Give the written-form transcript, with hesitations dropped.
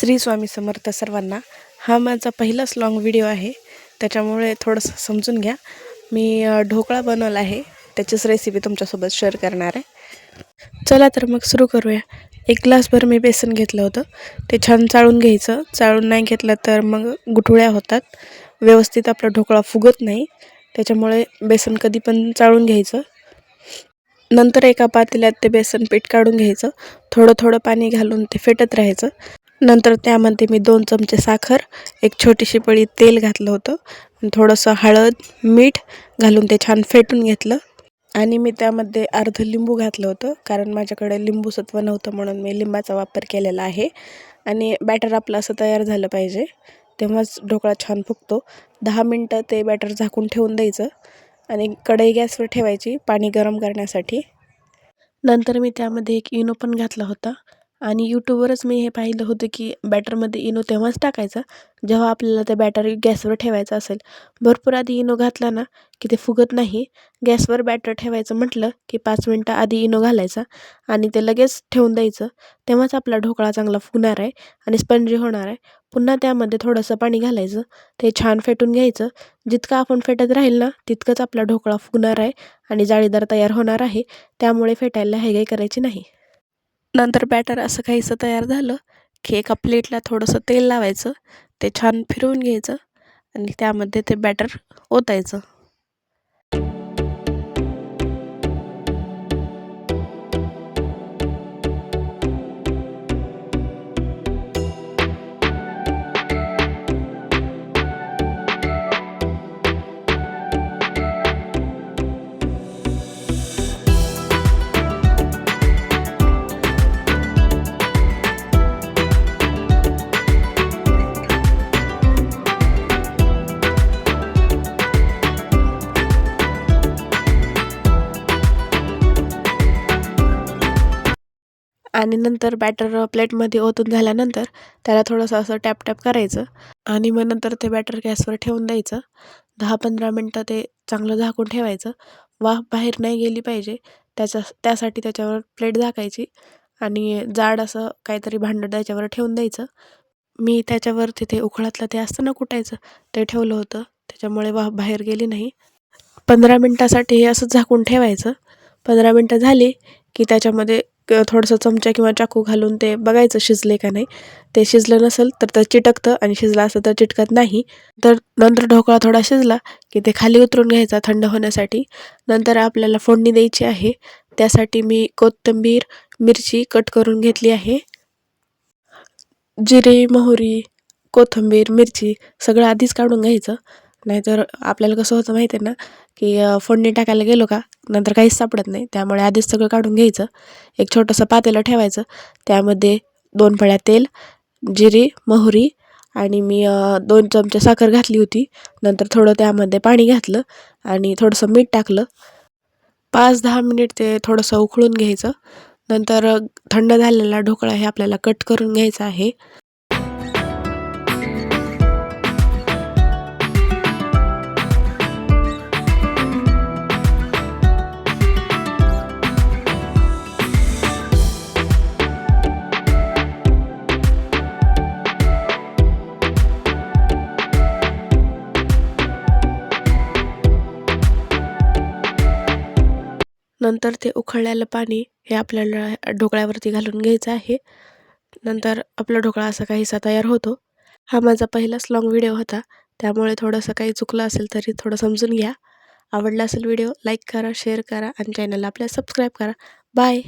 श्री स्वामी समर्थ सर्वांना. हा माझा पहिलाच लॉंग व्हिडिओ आहे, त्याच्यामुळे थोडंसं समजून घ्या. मी ढोकळा बनवला आहे, त्याचीच रेसिपी तुमच्यासोबत शेअर करणार आहे. चला तर मग सुरू करूया. 1 ग्लासभर मी बेसन घेतलं होतं. ते छान चाळून घ्यायचं. चाळून नाही घेतलं तर मग गुठळ्या होतात, व्यवस्थित आपला ढोकळा फुगत नाही. त्याच्यामुळे बेसन कधी पण चाळून घ्यायचं. नंतर एका पातेल्यात ते बेसन पीठ काढून घ्यायचं. थोडं थोडं पाणी घालून ते फेटत राहायचं. नंतर त्यामध्ये मी 2 चमचे साखर, 1 छोटीशी पळी तेल घातलं होतं, थोडंसं हळद, मीठ घालून ते छान फेटून घेतलं. आणि मी त्यामध्ये अर्धं लिंबू घातलं होतं, कारण माझ्याकडे लिंबूसत्व नव्हतं म्हणून मी लिंबाचा वापर केलेला आहे. आणि बॅटर आपलं असं तयार झालं पाहिजे, तेव्हाच ढोकळा छान फुगतो. 10 मिनटं ते बॅटर झाकून ठेवून द्यायचं आणि कढई गॅसवर ठेवायची पाणी गरम करण्यासाठी. नंतर मी त्यामध्ये 1 इनो पण घातला होता. आणि यूट्यूबवरच मी हे पाहिलं होतं की बॅटरमध्ये इनो तेव्हाच टाकायचा जेव्हा आपल्याला ते बॅटर गॅसवर ठेवायचं असेल. भरपूर आधी इनो घातला ना की ते फुगत नाही. गॅसवर बॅटर ठेवायचं म्हटलं की 5 मिनटं आधी इनो घालायचा आणि ते लगेच ठेवून द्यायचं. तेव्हाच आपला ढोकळा चांगला फुगणार आहे आणि स्पंजी होणार आहे. पुन्हा त्यामध्ये थोडंसं पाणी घालायचं, ते छान फेटून घ्यायचं. जितकं आपण फेटत राहील ना तितकंच आपला ढोकळा फुगणार आहे आणि जाळीदार तयार होणार आहे. त्यामुळे फेटायला घाई करायची नाही. नंतर बॅटर असं काहीसं तयार झालं की एका प्लेटला थोडंसं तेल लावायचं, ते छान फिरवून घ्यायचं आणि त्यामध्ये ते बॅटर ओतायचं. आणि नंतर बॅटर प्लेटमध्ये ओतून झाल्यानंतर त्याला थोडंसं असं टॅप करायचं आणि मग नंतर ते बॅटर गॅसवर ठेवून द्यायचं. 10-15 मिनटं ते चांगलं झाकून ठेवायचं. वाफ बाहेर नाही गेली पाहिजे, त्यासाठी त्याच्यावर प्लेट झाकायची आणि जाड असं काहीतरी भांडं त्याच्यावर ठेवून द्यायचं. मी त्याच्यावर तिथे उखळातलं ते असतं ना कुटायचं, ते ठेवलं होतं, त्याच्यामुळे वाफ बाहेर गेली नाही. 15 मिनटासाठी हे असं झाकून ठेवायचं. 15 मिनटं झाली की त्याच्यामध्ये थोडंसं चमचा किंवा चाकू घालून ते बघायचं शिजले का नाही. ते शिजलं नसेल तर ते चिटकतं आणि शिजलं असं तर चिटकत नाही. तर नंतर ढोकळा थोडा शिजला की ते खाली उतरून घ्यायचा थंड होण्यासाठी. नंतर आपल्याला फोडणी द्यायची आहे. त्यासाठी मी कोथिंबीर, मिरची कट करून घेतली आहे. जिरे, मोहरी, कोथिंबीर, मिरची सगळं आधीच काढून घ्यायचं. नाहीतर आपल्याला कसं होतं माहिती आहे ना की फोडणी टाकायला गेलो का नंतर काहीच सापडत नाही. त्यामुळे आधीच सगळं काढून घ्यायचं. एक छोटंसं पातेलं ठेवायचं, त्यामध्ये 2 पळ्या तेल, जिरे, मोहरी आणि मी 2 चमचे साखर घातली होती. नंतर थोडं त्यामध्ये पाणी घातलं आणि थोडंसं मीठ टाकलं. 5-10 मिनिट ते थोडंसं उकळून घ्यायचं. नंतर थंड झालेला ढोकळा हे आपल्याला कट करून घ्यायचा आहे. नंतर ते उकळलेलं पाणी हे आपल्याला ढोकळ्यावरती घालून घ्यायचं आहे. नंतर आपला ढोकळा असा काहीसा तयार होतो. हा माझा पहिलाच लॉंग व्हिडिओ होता, त्यामुळे थोडंसं काही चुकलं असेल तरी थोडं समजून घ्या. आवडला असेल व्हिडिओ लाईक करा, शेअर करा आणि चॅनलला आपल्या सबस्क्राईब करा. बाय.